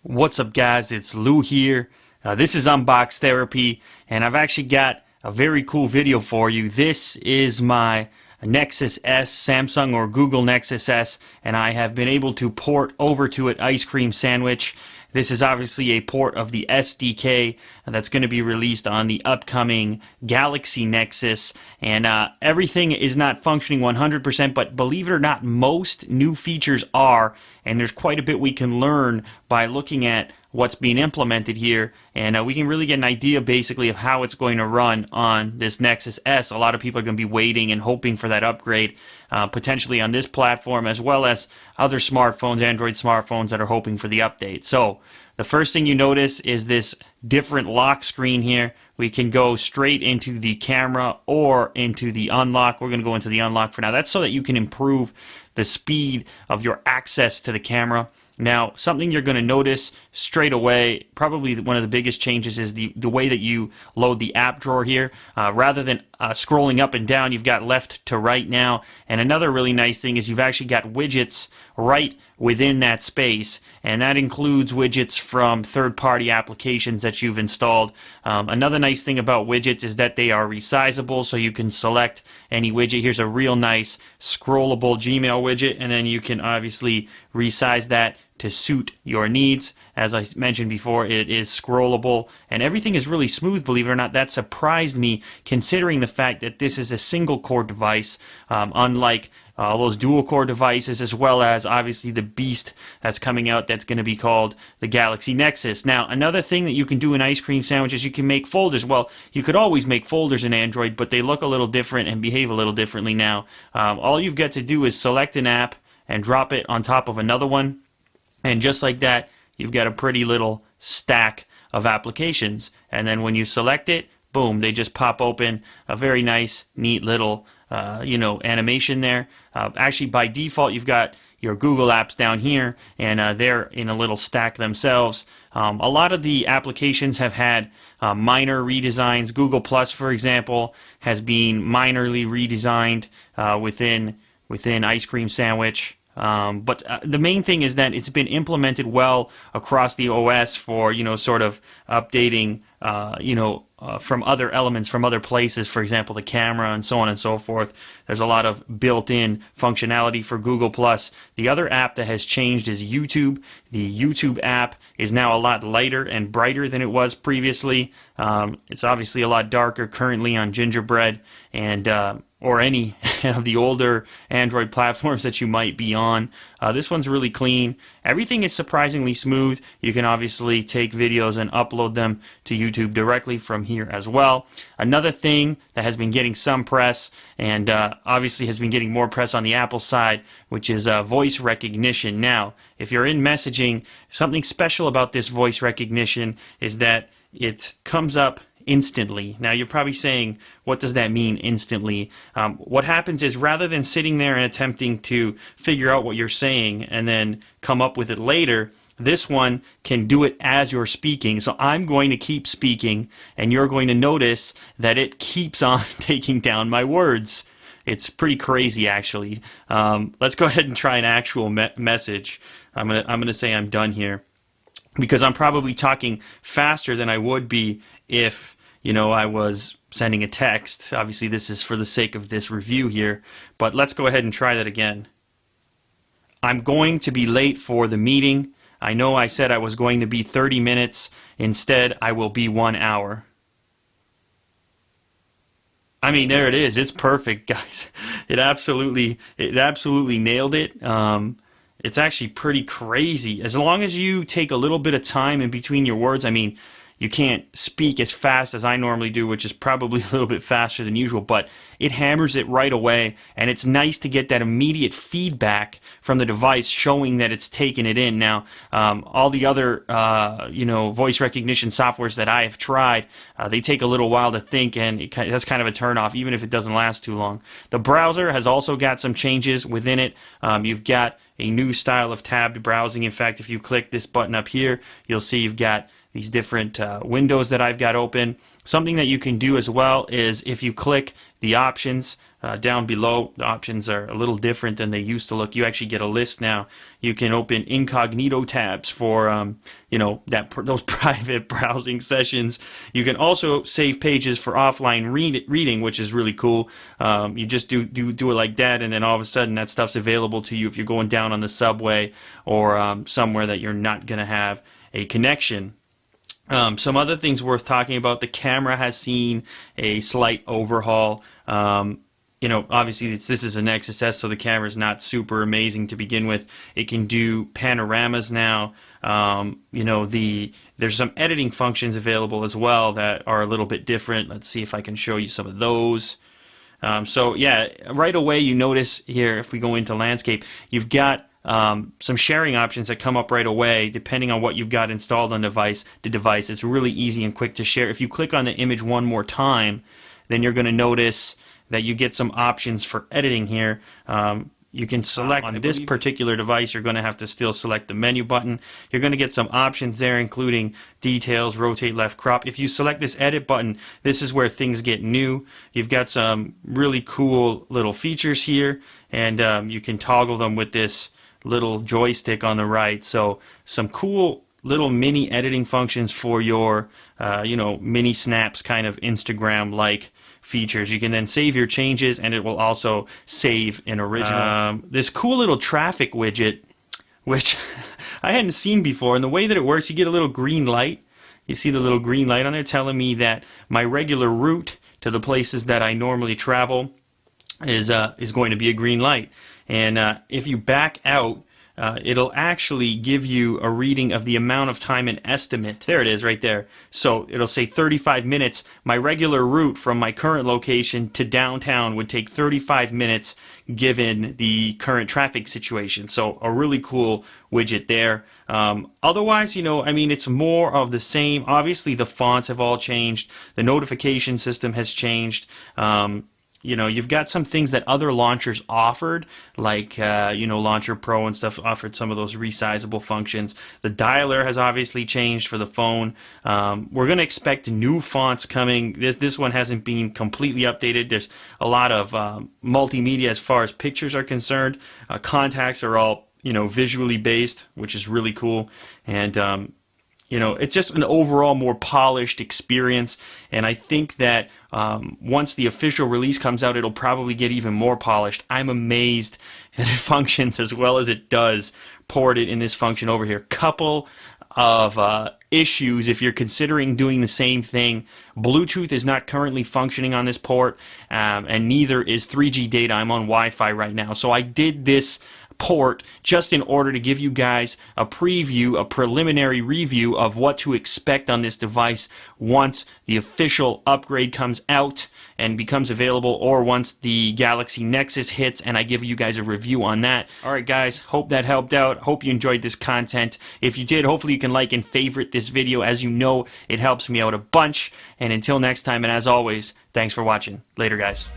What's up, guys? It's Lou here. This is Unbox Therapy, and I've actually got a very cool video for you. This is my Nexus S, Samsung or Google Nexus S, and I have been able to port over to it Ice Cream Sandwich. This is obviously a port of the SDK that's going to be released on the upcoming Galaxy Nexus, and everything is not functioning 100%, but believe it or not, most new features are, and there's quite a bit we can learn by looking at what's being implemented here, and we can really get an idea basically of how it's going to run on this Nexus S. A lot of people are going to be waiting and hoping for that upgrade, potentially on this platform, as well as other smartphones, Android smartphones that are hoping for the update. So the first thing you notice is this different lock screen here. We can go straight into the camera or into the unlock. We're going to go into the unlock for now. That's so that you can improve the speed of your access to the camera. Now, something you're going to notice straight away, probably one of the biggest changes, is the way that you load the app drawer here. Rather than scrolling up and down, you've got left to right now. And another really nice thing is you've actually got widgets right within that space, and that includes widgets from third-party applications that you've installed. Another nice thing about widgets is that they are resizable, so you can select any widget. Here's a real nice scrollable Gmail widget, and then you can obviously resize that to suit your needs. As I mentioned before, it is scrollable, and everything is really smooth, believe it or not. That surprised me, considering the fact that this is a single-core device, unlike all those dual-core devices, as well as obviously the beast that's coming out that's going to be called the Galaxy Nexus. Now, another thing that you can do in Ice Cream Sandwich is you can make folders. Well, you could always make folders in Android, but they look a little different and behave a little differently now. All you've got to do is select an app and drop it on top of another one, and just like that, you've got a pretty little stack of applications. And then when you select it, boom, they just pop open. A very nice, neat little animation there. Actually, by default, you've got your Google apps down here, and they're in a little stack themselves. A lot of the applications have had minor redesigns. Google Plus, for example, has been minorly redesigned within Ice Cream Sandwich. But the main thing is that it's been implemented well across the OS for, sort of updating, from other elements from other places, for example, the camera and so on and so forth. There's a lot of built-in functionality for Google+. The other app that has changed is YouTube. The YouTube app is now a lot lighter and brighter than it was previously. It's obviously a lot darker currently on Gingerbread and or any of the older Android platforms that you might be on. This one's really clean. Everything is surprisingly smooth. You can obviously take videos and upload them to YouTube directly from here as well. Another thing that has been getting some press, and obviously has been getting more press on the Apple side, which is voice recognition. Now, if you're in messaging, something special about this voice recognition is that it comes up instantly. Now, you're probably saying, what does that mean, instantly? What happens is, rather than sitting there and attempting to figure out what you're saying and then come up with it later, this one can do it as you're speaking. So I'm going to keep speaking, and you're going to notice that it keeps on taking down my words. It's pretty crazy, actually. Let's go ahead and try an actual message. I'm gonna say I'm done here, because I'm probably talking faster than I would be if, I was sending a text. Obviously, this is for the sake of this review here, but let's go ahead and try that again. I'm going to be late for the meeting. I know I said I was going to be 30 minutes. Instead, I will be 1 hour. I mean, there it is. It's perfect, guys. It absolutely nailed it. It's actually pretty crazy. As long as you take a little bit of time in between your words, I mean, you can't speak as fast as I normally do, which is probably a little bit faster than usual, but it hammers it right away, and it's nice to get that immediate feedback from the device showing that it's taken it in. Now, all the other, voice recognition softwares that I have tried, they take a little while to think, and that's kind of a turnoff, even if it doesn't last too long. The browser has also got some changes within it. You've got a new style of tabbed browsing. In fact, if you click this button up here, you'll see you've got these different windows that I've got open. Something that you can do as well is if you click the options down below, the options are a little different than they used to look. You actually get a list now. You can open incognito tabs for you know, those private browsing sessions. You can also save pages for offline reading, which is really cool. You just do it like that, and then all of a sudden that stuff's available to you if you're going down on the subway or somewhere that you're not going to have a connection. Some other things worth talking about: the camera has seen a slight overhaul. You know, obviously this is a Nexus S, so the camera is not super amazing to begin with. It can do panoramas now. You know, there's some editing functions available as well that are a little bit different. Let's see if I can show you some of those. So yeah, right away you notice here, if we go into landscape, you've got some sharing options that come up right away depending on what you've got installed on the device. It's really easy and quick to share. If you click on the image one more time, then you're going to notice that you get some options for editing here. You can select on this particular device, you're going to have to still select the menu button. You're going to get some options there, including details, rotate, left, crop. If you select this edit button, this is where things get new. You've got some really cool little features here, and you can toggle them with this little joystick on the right. So some cool little mini editing functions for your you know, mini snaps, kind of Instagram-like features. You can then save your changes, and it will also save an original. This cool little traffic widget, which I hadn't seen before, and the way that it works, you get a little green light. You see the little green light on there telling me that my regular route to the places that I normally travel is going to be a green light. And if you back out, it'll actually give you a reading of the amount of time and estimate. There it is right there. So it'll say 35 minutes. My regular route from my current location to downtown would take 35 minutes given the current traffic situation. So a really cool widget there. Otherwise, you know, I mean, it's more of the same. Obviously, the fonts have all changed. The notification system has changed. You know, you've got some things that other launchers offered, like, you know, Launcher Pro and stuff offered some of those resizable functions. The dialer has obviously changed for the phone. We're going to expect new fonts coming. This one hasn't been completely updated. There's a lot of multimedia as far as pictures are concerned. Contacts are all, you know, visually based, which is really cool. And, you know, it's just an overall more polished experience, and I think that once the official release comes out, it'll probably get even more polished. I'm amazed that it functions as well as it does ported in this function over here. Couple of issues if you're considering doing the same thing. Bluetooth is not currently functioning on this port, and neither is 3G data. I'm on Wi-Fi right now, so I did this port just in order to give you guys a preview, a preliminary review of what to expect on this device once the official upgrade comes out and becomes available, or once the Galaxy Nexus hits and I give you guys a review on that. Alright guys, hope that helped out. Hope you enjoyed this content. If you did, hopefully you can like and favorite this video. As you know, it helps me out a bunch. And until next time, and as always, thanks for watching. Later guys.